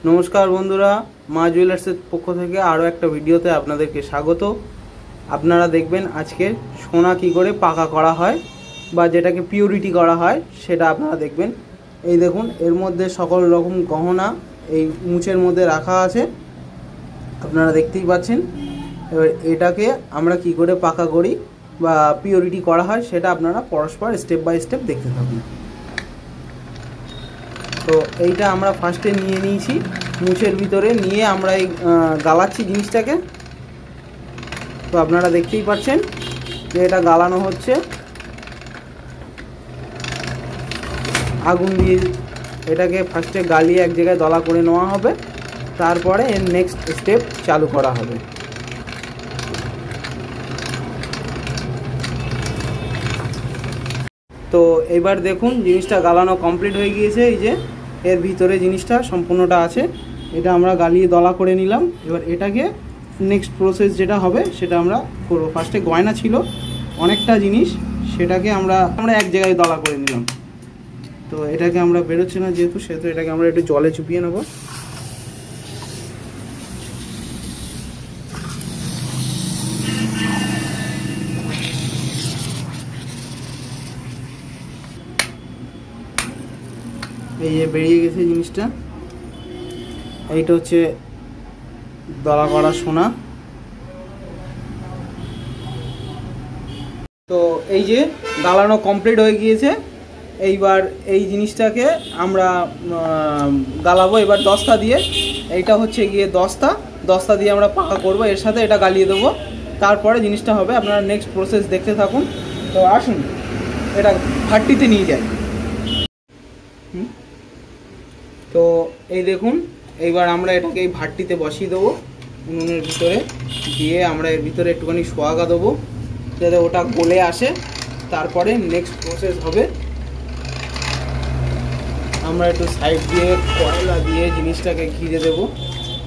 नमस्कार बंधुरा मा जुয়েলার্সের পক্ষ থেকে আরও একটা ভিডিওতে আপনাদেরকে স্বাগত। আপনারা দেখবেন আজকে সোনা কি করে পাকা করা হয় বা যেটাকে পিউরিটি করা হয় সেটা আপনারা দেখবেন। এই দেখুন এর মধ্যে সকল রকম গহনা এই মুচের মধ্যে রাখা আছে, আপনারা দেখতেই পাচ্ছেন। এবার এটাকে আমরা কি করে পাকা করি বা পিউরিটি করা হয় সেটা আপনারা পরস্পর স্টেপ বাই স্টেপ দেখতে থাকুন। তো এইটা আমরা ফার্স্টে নিয়ে নিয়েছি, মুছের ভিতরে নিয়ে আমরা এই গালাচ্ছি জিনিসটাকে। তো আপনারা দেখতেই পাচ্ছেন যে এটা গালানো হচ্ছে আগুন দিয়ে। এটাকে ফার্স্টে গালিয়ে এক জায়গায় দলা করে নেওয়া হবে, তারপরে এর নেক্সট স্টেপ চালু করা হবে। তো এবার দেখুন জিনিসটা গালানো কমপ্লিট হয়ে গিয়েছে। এই যে এর ভিতরে জিনিসটা সম্পূর্ণটা আছে, এটা আমরা গালিয়ে দলা করে নিলাম। এবার এটাকে নেক্সট প্রসেস যেটা হবে সেটা আমরা করব। ফার্স্টে গয়না ছিল অনেকটা জিনিস, সেটাকে আমরা এক জায়গায় দলা করে নিলাম। তো এটাকে আমরা বেরোচ্ছে না যেহেতু, সেহেতু এটাকে আমরা একটু জলে চুপিয়ে নেব। এই যে বেরিয়ে গেছে জিনিসটা। এইটা হচ্ছে দলা করা সোনা। তো এই যে গালানো কমপ্লিট হয়ে গিয়েছে। এইবার এই জিনিসটাকে আমরা গালাবো এবার দস্তা দিয়ে। এইটা হচ্ছে গিয়ে দস্তা দিয়ে আমরা পাকা করব, এর সাথে এটা গালিয়ে দেবো, তারপরে জিনিসটা হবে। আপনারা নেক্সট প্রসেস দেখতে থাকুন। তো আসুন এটা ভাট্টিতে নিয়ে যাই। তো এই দেখুন এইবার আমরা এটাকে এই ভাট্টিতে বসিয়ে দেবো উনুনের ভিতরে, দিয়ে আমরা এর ভিতরে একটুখানি সোয়াগা দেবো যাতে ওটা গলে আসে। তারপরে নেক্সট প্রসেস হবে, আমরা একটু সাইড দিয়ে কয়লা দিয়ে জিনিসটাকে ঘিরে দেবো,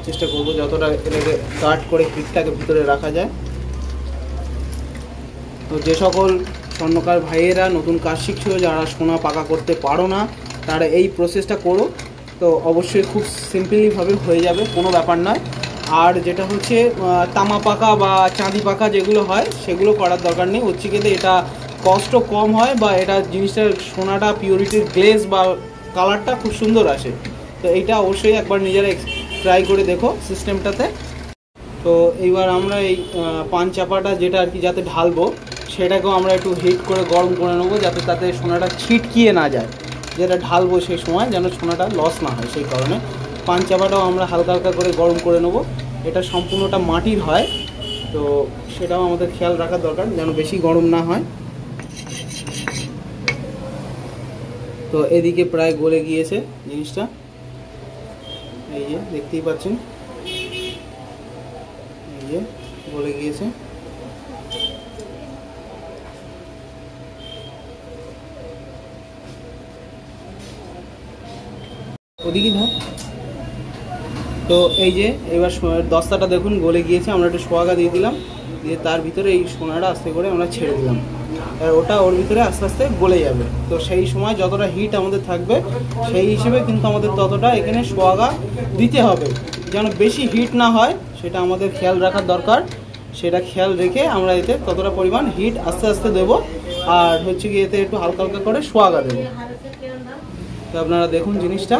চেষ্টা করবো যতটা এটাকে গার্ড করে হিটটাকে ভিতরে রাখা যায়। তো যে সকল স্বর্ণকার ভাইয়েরা নতুন কাজ শিখছো, যারা সোনা পাকা করতে পারো না, তারা এই প্রসেসটা করো। তো অবশ্যই খুব সিম্পলিভাবে হয়ে যাবে, কোনো ব্যাপার নয়। আর যেটা হচ্ছে তামা পাকা বা চাঁদি পাকা যেগুলো হয় সেগুলো করার দরকার নেই। হচ্ছে কিন্তু এটা কষ্ট কম হয় বা এটা জিনিসটার সোনাটা পিউরিটির গ্লেজ বা কালারটা খুব সুন্দর আসে। তো এইটা অবশ্যই একবার নিজেরা ট্রাই করে দেখো সিস্টেমটাতে। তো এইবার আমরা এই পান চাপাটা যেটা আর কি যাতে ঢালবো সেটাকেও আমরা একটু হিট করে গরম করে নেবো, যাতে তাতে সোনাটা ছিটকিয়ে না যায়। যেটা ঢালবো সেই সময় যেন সোনাটা লস না হয়, সেই কারণে পান চাপাটাও আমরা হালকা হালকা করে গরম করে নেবো। এটা সম্পূর্ণটা মাটির হয়, তো সেটাও আমাদের খেয়াল রাখার দরকার যেন বেশি গরম না হয়। তো এদিকে প্রায় গলে গিয়েছে জিনিসটা, এই যে দেখতেই পাচ্ছেন, এই যে গলে গিয়েছে। ওদিকে ধর। তো এই যে এবার দস্তাটা দেখুন গলে গিয়েছে, আমরা একটু সোয়াগা দিয়ে দিলাম, দিয়ে তার ভিতরে এই সোনাটা আস্তে করে আমরা ছেড়ে দিলাম। আর ওটা ওর ভিতরে আস্তে আস্তে গলে যাবে। তো সেই সময় যতটা হিট আমাদের থাকবে সেই হিসেবে কিন্তু আমাদের ততটা এখানে সোয়াগা দিতে হবে, যেন বেশি হিট না হয় সেটা আমাদের খেয়াল রাখার দরকার। সেটা খেয়াল রেখে আমরা এতে ততটা পরিমাণ হিট আস্তে আস্তে দেবো। আর হচ্ছে কি এতে একটু হালকা হালকা করে সোয়াগা দেবো। তো আপনারা দেখুন জিনিসটা,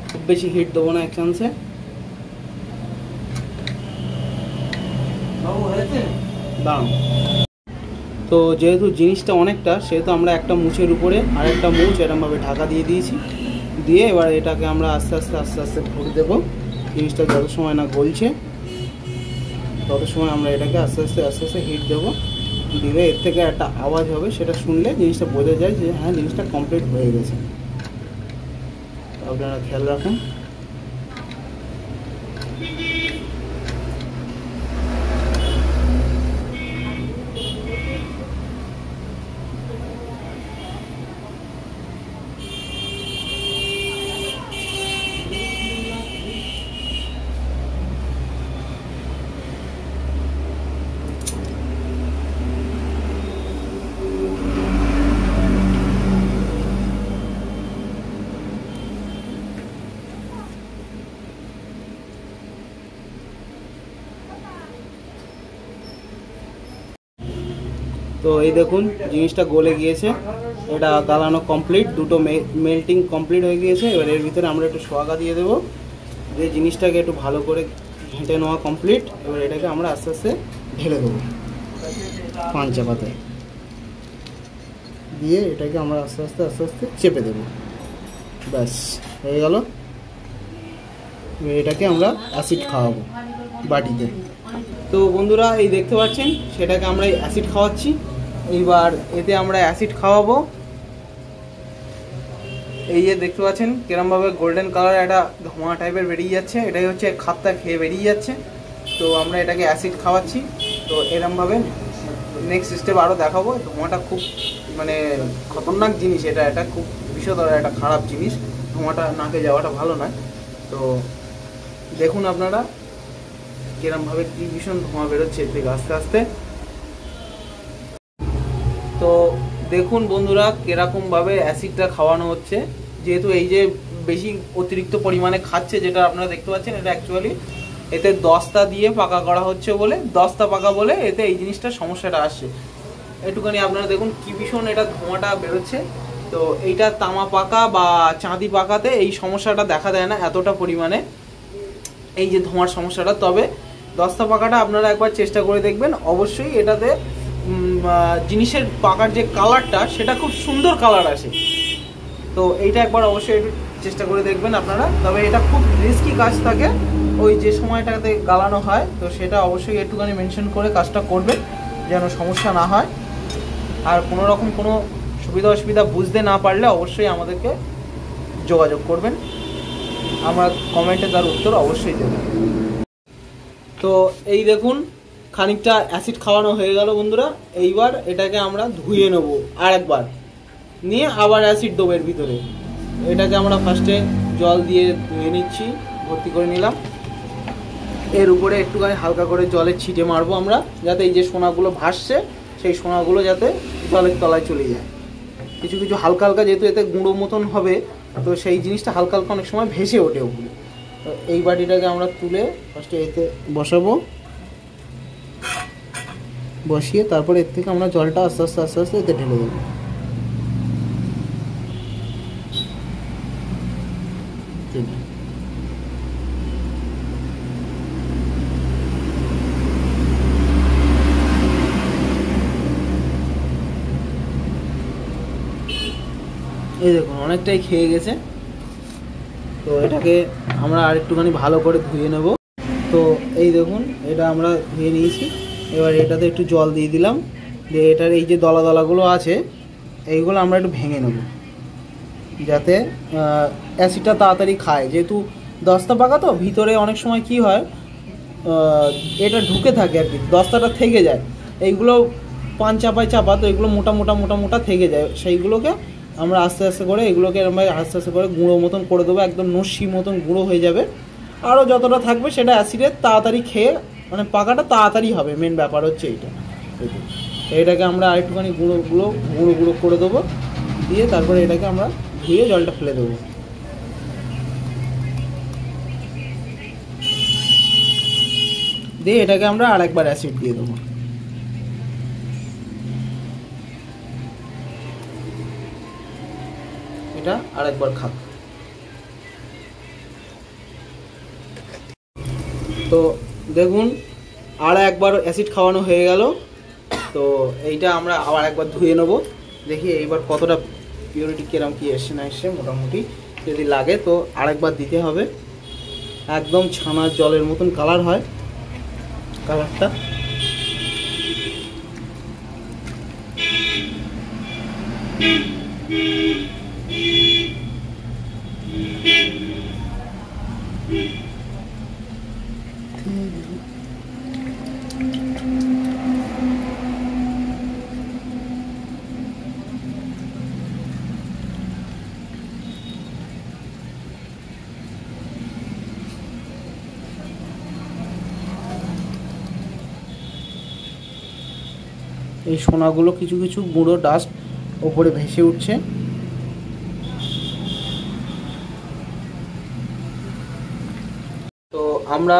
খুব বেশি হিট দেবো না এক চান্সে। দাঁড়ান। তো যেহেতু জিনিসটা অনেকটা, সেহেতু আমরা একটা মুছের উপরে আর একটা মুছ এরকমভাবে ঢাকা দিয়ে দিয়েছি। দিয়ে এবার এটাকে আমরা আস্তে আস্তে ভরে দেবো। জিনিসটা যত সময় না গলছে তত সময় আমরা এটাকে আস্তে আস্তে হিট দেবো। দিলে এর থেকে একটা আওয়াজ হবে, সেটা শুনলে জিনিসটা বোঝা যায় যে হ্যাঁ জিনিসটা কমপ্লিট হয়ে গেছে। আপনারা খেয়াল রাখুন। তো এই দেখুন জিনিসটা গলে গিয়েছে, এটা গালানো কমপ্লিট, দুটো মেল্টিং কমপ্লিট হয়ে গিয়েছে। এবার এর ভিতরে আমরা একটু সোয়াগা দিয়ে দেবো, দিয়ে জিনিসটাকে একটু ভালো করে ঘেঁটে নেওয়া কমপ্লিট। এবার এটাকে আমরা আস্তে আস্তে ঢেলে দেবো পাঞ্চা পাতায়, দিয়ে এটাকে আমরা আস্তে আস্তে আস্তে আস্তে চেপে দেবো। ব্যাস হয়ে গেল। এটাকে আমরা অ্যাসিড খাওয়াবো বাটিতে। তো বন্ধুরা এই দেখতে পাচ্ছেন সেটাকে আমরা অ্যাসিড খাওয়াচ্ছি। এইবার এতে আমরা অ্যাসিড খাওয়াবো। এই যে দেখতে পাচ্ছেন কিরমভাবে গোল্ডেন কালার একটা ধোঁয়া টাইপের বেরিয়ে যাচ্ছে, এটাই হচ্ছে খাতটা খেয়ে বেরিয়ে যাচ্ছে। তো আমরা এটাকে অ্যাসিড খাওয়াচ্ছি। তো এরমভাবে নেক্সট স্টেপ আরও দেখাবো। ধোঁয়াটা খুব মানে খতরনাক জিনিস, এটা খুব বিষধর একটা খারাপ জিনিস, ধোঁয়াটা নাকে যাওয়াটা ভালো নয়। তো দেখুন আপনারা কিরমভাবে কি ভীষণ ধোঁয়া বেরোচ্ছে এর থেকে আস্তে আস্তে। তো দেখুন বন্ধুরা কিরকমভাবে অ্যাসিডটা খাওয়ানো হচ্ছে, যেহেতু এই যে বেশি অতিরিক্ত পরিমাণে খাচ্ছে যেটা আপনারা দেখতে পাচ্ছেন, এটা অ্যাকচুয়ালি এতে দস্তা দিয়ে পাকা করা হচ্ছে বলে, দস্তা পাকা বলে এতে এই জিনিসটার সমস্যাটা আসছে। একটুখানি আপনারা দেখুন কি ভীষণ এটা ধোঁয়াটা বেরোচ্ছে। তো এইটা তামা পাকা বা চাঁদি পাকাতে এই সমস্যাটা দেখা দেয় না এতটা পরিমাণে, এই যে ধোঁয়ার সমস্যাটা। তবে দস্তা পাকাটা আপনারা একবার চেষ্টা করে দেখবেন, অবশ্যই এটাতে জিনিসের পাকার যে কালারটা সেটা খুব সুন্দর কালার আসে। তো এইটা একবার অবশ্যই একটু চেষ্টা করে দেখবেন আপনারা। তবে এটা খুব রিস্কি কাজ থাকে, ওই যে সময়টাতে গালানো হয়, তো সেটা অবশ্যই একটুখানি মেনশন করে কাজটা করবেন যেন সমস্যা না হয়। আর কোনো রকম কোনো সুবিধা অসুবিধা বুঝতে না পারলে অবশ্যই আমাদেরকে যোগাযোগ করবেন, আমরা কমেন্টে তার উত্তর অবশ্যই দেবেন। তো এই দেখুন খানিকটা অ্যাসিড খাওয়ানো হয়ে গেল বন্ধুরা। এইবার এটাকে আমরা ধুয়ে নেব আর একবার, নিয়ে আবার অ্যাসিড দেবো এর ভিতরে। এটাকে আমরা ফার্স্টে জল দিয়ে ধুয়ে নিচ্ছি, ভর্তি করে নিলাম। এর উপরে একটুখানি হালকা করে জলের ছিটে মারবো আমরা, যাতে এই যে সোনাগুলো ভাসছে সেই সোনাগুলো যাতে জলের তলায় চলে যায়। কিছু কিছু হালকা হালকা, যেহেতু এতে গুঁড়ো মতন হবে, তো সেই জিনিসটা হালকা হালকা অনেক সময় ভেসে ওঠে ওগুলো। তো এই বাটিটাকে আমরা তুলে ফার্স্টে এতে বসাবো, বসিয়ে তারপরে এর থেকে আমরা জলটা আস্তে আস্তে আস্তে আস্তে এতে ঢেলে দেবো। এই দেখুন অনেকটাই খেয়ে গেছে। তো এটাকে আমরা আর একটুখানি ভালো করে ধুয়ে নেব। তো এই দেখুন এটা আমরা ধুয়ে নিয়েছি। এবার এটাতে একটু জল দিয়ে দিলাম, দিয়ে এটার এই যে দলা দলাগুলো আছে এইগুলো আমরা একটু ভেঙে নেব, যাতে অ্যাসিডটা তাড়াতাড়ি খায়। যেহেতু দস্তা পাকা তো ভিতরে অনেক সময় কি হয়, এটা ঢুকে থাকে আর কি, দস্তাটা থেকে যায়। এইগুলো পান চাপায় চাপা, তো এগুলো মোটা মোটা মোটা মোটা থেকে যায়। সেইগুলোকে আমরা আস্তে আস্তে করে এগুলোকে এরকমভাবে আস্তে আস্তে করে গুঁড়ো মতন করে দেবো, একদম নস্যি মতন গুঁড়ো হয়ে যাবে। আরও যতটা থাকবে সেটা অ্যাসিডের তাড়াতাড়ি খেয়ে মানে পাকাটা তাড়াতাড়ি হবে, মেন ব্যাপার হচ্ছে এইটা। এইটাকে আমরা আরেকটুখানি গুঁড়ো গুঁড়ো গুঁড়ো গুঁড়ো করে দেবো, দিয়ে তারপরে এটাকে আমরা ধুয়ে জলটা ফেলে দেবো। দিয়ে এটাকে আমরা আর একবার অ্যাসিড দিয়ে দেবো। এটা আর একবার খাক। তো দেখুন আর একবার অ্যাসিড খাওয়ানো হয়ে গেল। তো এইটা আমরা আবার একবার ধুয়ে নেবো, দেখি এইবার কতটা পিওরিটি কিরম কি এসছে না এসছে। মোটামুটি যদি লাগে তো আরেকবার দিতে হবে। একদম ছানার জলের মতন কালার হয় কালারটা। এই সোনাগুলো কিছু কিছু গুঁড়ো ডাস্ট ওপরে ভেসে উঠছে। তো আমরা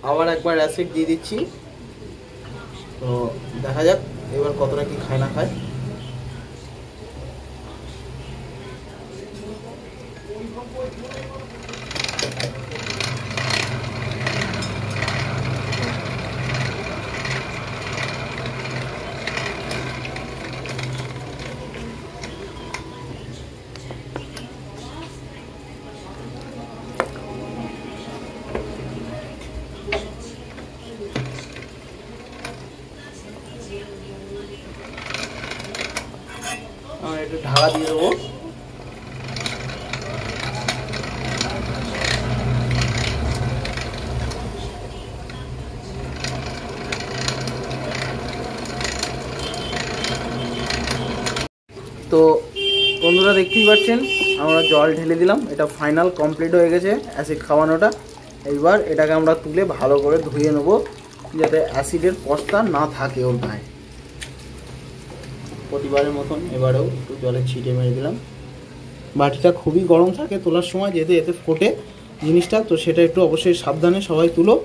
আবার একবার অ্যাসিড দিয়ে দিচ্ছি, তো দেখা যাক এবার কতটা কি খায় না খায়। একটু ঢাকা দিয়ে দেবো। তো বন্ধুরা দেখতেই পাচ্ছেন আমরা জল ঢেলে দিলাম, এটা ফাইনাল কমপ্লিট হয়ে গেছে অ্যাসিড খাওয়ানোটা। এইবার এটাকে আমরা তুলে ভালো করে ধুয়ে নেবো যাতে অ্যাসিডের কষ্টটা না থাকে ওর গায়ে। প্রতিবারের মতন এবারেও একটু জলের ছিটে মেরে দিলাম। বাটিটা খুবই গরম থাকে তোলার সময়, যেহেতু এতে ফোটে জিনিসটা, তো সেটা একটু অবশ্যই সাবধানে সবাই তুলো।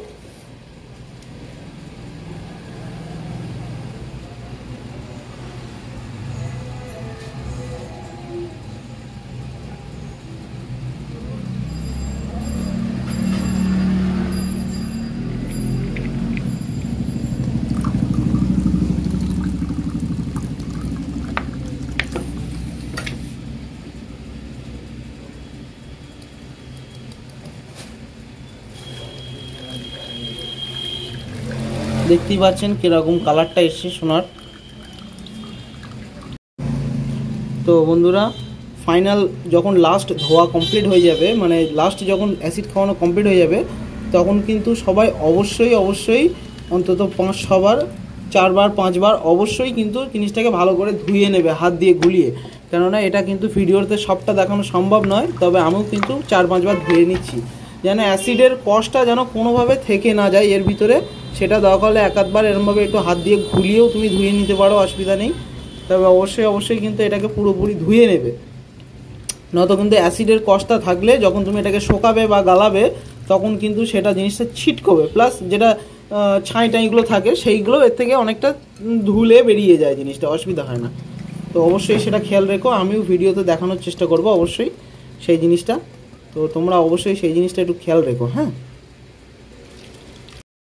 দেখতেই পাচ্ছেন কিরকম কালারটা এসছে সোনার। তো বন্ধুরা ফাইনাল যখন লাস্ট ধোয়া কমপ্লিট হয়ে যাবে, মানে লাস্ট যখন অ্যাসিড খাওয়ানো কমপ্লিট হয়ে যাবে, তখন কিন্তু সবাই অবশ্যই অন্তত 5-6 বার 4 বার 5 বার অবশ্যই কিন্তু জিনিসটাকে ভালো করে ধুয়ে নেবে হাত দিয়ে গুলিয়ে। কেননা এটা কিন্তু ভিডিওতে সবটা দেখানো সম্ভব নয়, তবে আমিও কিন্তু 4-5 বার ধুয়ে নিচ্ছি যেন অ্যাসিডের কষ্টটা যেন কোনোভাবে থেকে না যায় এর ভিতরে। সেটা দরকার হলে এক আধবার এরমভাবে একটু হাত দিয়ে ঘুলিয়েও তুমি ধুয়ে নিতে পারো, অসুবিধা নেই। তবে অবশ্যই কিন্তু এটাকে পুরোপুরি ধুয়ে নেবে, নয়তো কিন্তু অ্যাসিডের কষ্টটা থাকলে যখন তুমি এটাকে শোকাবে বা গালাবে তখন কিন্তু সেটা জিনিসটা ছিটকবে, প্লাস যেটা ছাই টাইগুলো থাকে সেইগুলো এর থেকে অনেকটা ধুলে বেরিয়ে যায়, জিনিসটা অসুবিধা হয় না। তো অবশ্যই সেটা খেয়াল রেখো, আমিও ভিডিওতে দেখানোর চেষ্টা করব অবশ্যই সেই জিনিসটা। তো তোমরা অবশ্যই সেই জিনিসটা একটু খেয়াল রেখো। হ্যাঁ,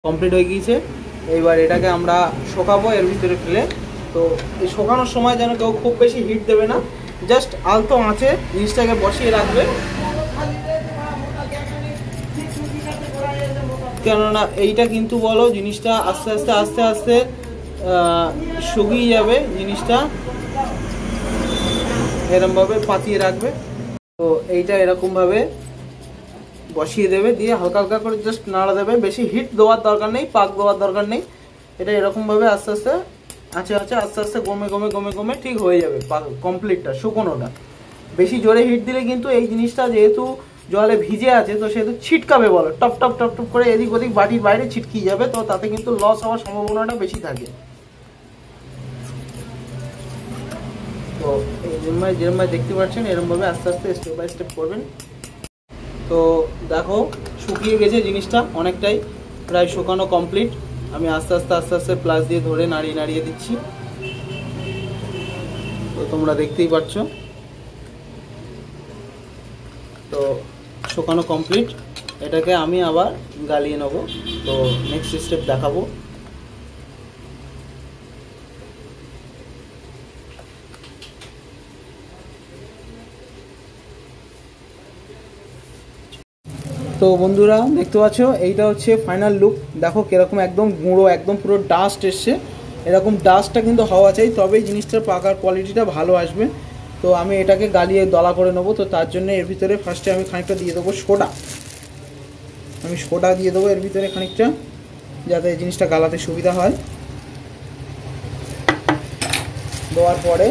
কমপ্লিট হয়ে গিয়েছে। এইবার এটাকে আমরা শোকাবো এর ভিতরে ফেলে। তো এই শোকানোর সময় যেন কেউ খুব বেশি হিট দেবে না, জাস্ট আলতো আঁচে জিনিসটাকে বসিয়ে রাখবে, কেননা এইটা কিন্তু বলো জিনিসটা আস্তে আস্তে শুকিয়ে যাবে। জিনিসটা এরকমভাবে পাতিয়ে রাখবে। তো এইটা এরকমভাবে বসিয়ে দেবে, দিয়ে হালকা করে জাস্ট নাড়া দেবে, বেশি হিট দেওয়ার দরকার নেই, পাক দেওয়ার দরকার নেই। এটা এরকমভাবে আস্তে আস্তে গমে ঠিক হয়ে যাবে কমপ্লিটটা শুকনোটা। বেশি জোরে হিট দিলে কিন্তু এই জিনিসটা যেহেতু জলে ভিজে আছে তো সেহেতু ছিটকাবে, বলো টপ টপ করে এদিক ওদিক বাটির বাইরে ছিটকিয়ে যাবে, তো তাতে কিন্তু লস হওয়ার সম্ভাবনাটা বেশি থাকে। তো যেরকম দেখতে পাচ্ছেন এরকমভাবে আস্তে স্টেপ বাই স্টেপ করবেন। তো দেখো শুকিয়ে গেছে জিনিসটা অনেকটাই, প্রায় শুকানো কমপ্লিট। আমি আস্তে আস্তে প্লাস দিয়ে ধরে নাড়িয়ে দিচ্ছি। তো তোমরা দেখতেই পাচ্ছ তো শুকানো কমপ্লিট। এটাকে আমি আবার গালিয়ে নেব, তো নেক্সট স্টেপ দেখাবো। তো বন্ধুরা দেখতে পাচ্ছ এইটা হচ্ছে ফাইনাল লুক। দেখো কিরকম একদম গুঁড়ো, একদম পুরো ডাস্ট এসছে। এরকম ডাস্টটা কিন্তু হওয়া চাই, তবেই জিনিসটার পাকার কোয়ালিটিটা ভালো আসবে। তো আমি এটাকে গালিয়ে দলা করে নেবো। তো তার জন্য এর ভিতরে ফার্স্টে আমি খানিকটা দিয়ে দেবো সোডা। আমি সোডা দিয়ে দেবো এর ভিতরে খানিকটা, যাতে জিনিসটা গালাতে সুবিধা হয়। দেওয়ার পরে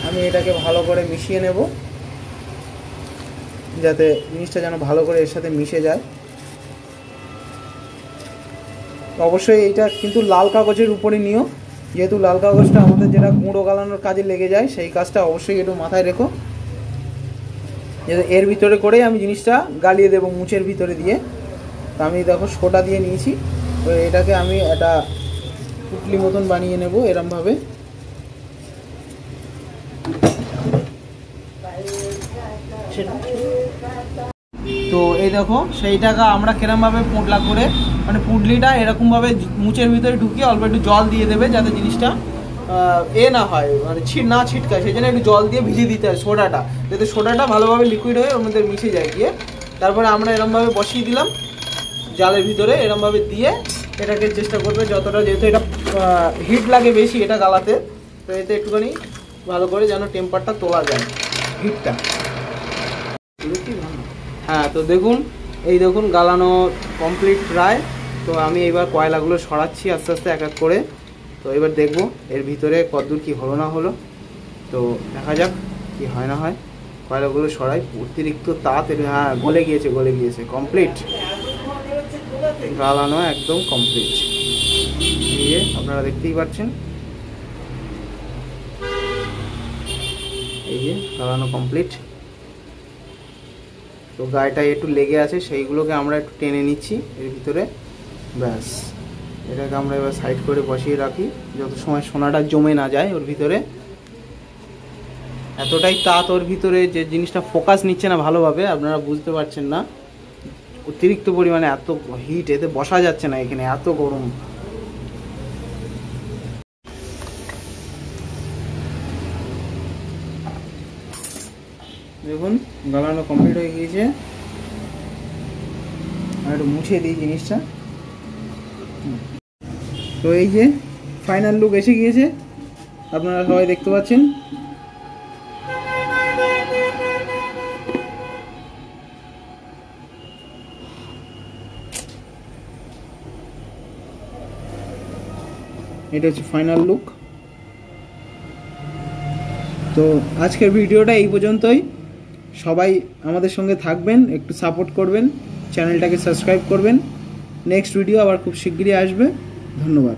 আমি এটাকে ভালো করে মিশিয়ে নেব, যাতে জিনিসটা যেন ভালো করে এর সাথে মিশে যায়। অবশ্যই এইটা কিন্তু লাল কাগজের উপরে নিও, যেহেতু লাল কাগজটা আমাদের যেটা গুঁড়ো গালানোর কাজে লেগে যায়, সেই কাজটা অবশ্যই একটু মাথায় রেখো। এর ভিতরে করেই আমি জিনিসটা গালিয়ে দেবো মুচের ভিতরে দিয়ে। তো আমি দেখো সোডা দিয়ে নিয়েছি, তো এটাকে আমি একটা পুটলি মতন বানিয়ে নেব এরমভাবে। তো এই দেখো সেইটাকে আমরা কিরমভাবে পোঁটলা করে মানে পুডলিটা এরকমভাবে মুচের ভিতরে ঢুকিয়ে অল্প একটু জল দিয়ে দেবে যাতে জিনিসটা এ না হয় মানে না ছিটকায়, সেই জন্য একটু জল দিয়ে ভিজিয়ে দিতে হয় সোডাটা, যাতে সোডাটা ভালোভাবে লিকুইড হয়ে ওর মধ্যে মিশে যায় গিয়ে। তারপরে আমরা এরমভাবে বসিয়ে দিলাম জালের ভিতরে, এরমভাবে দিয়ে এটাকে চেষ্টা করবে যতটা, যেহেতু এটা হিট লাগে বেশি এটা গালাতে, তো এতে একটুখানি ভালো করে যেন টেম্পারটা তোলা যায় হিটটা। হ্যাঁ, তো দেখুন এই দেখুন গালানো কমপ্লিট প্রায়। তো আমি এবার কয়লাগুলো সরাচ্ছি আস্তে আস্তে এক এক করে। তো এবার দেখবো এর ভিতরে কতদূর কি হলো না হলো, তো দেখা যাক কি হয় না হয়। কয়লাগুলো সরাই, অতিরিক্ত তাপ, হ্যাঁ গলে গিয়েছে কমপ্লিট, গালানো একদম কমপ্লিট। দিয়ে আপনারা দেখতেই পাচ্ছেন এই যে গালানো কমপ্লিট। তো গায়েটায় একটু লেগে আছে, সেইগুলোকে আমরা একটু টেনে নিচ্ছি এর ভিতরে, ব্যাস। এটাকে আমরা এবার সাইড করে বসিয়ে রাখি যত সময় সোনাটা জমে না যায় ওর ভিতরে। এতটাই তাত ওর ভিতরে যে জিনিসটা ফোকাস নিচ্ছে না ভালোভাবে, আপনারা বুঝতে পারছেন না, অতিরিক্ত পরিমাণে এত হিট, এতে বসা যাচ্ছে না, এখানে এত গরম। দেখুন গালানো কমপ্লিট হয়ে গিয়েছে। আর একটু মুছে দিই জিনিসটা। তো এই যে ফাইনাল লুক এসে গিয়েছে, আপনারা সবাই দেখতে পাচ্ছেন। এটা হচ্ছে ফাইনাল লুক। তো আজকের ভিডিওটা এই পর্যন্তই। সবাই আমাদের সঙ্গে থাকবেন, একটু সাপোর্ট করবেন, চ্যানেলটাকে সাবস্ক্রাইব করবেন। নেক্সট ভিডিও আবার খুব শিগগিরই আসবে। ধন্যবাদ।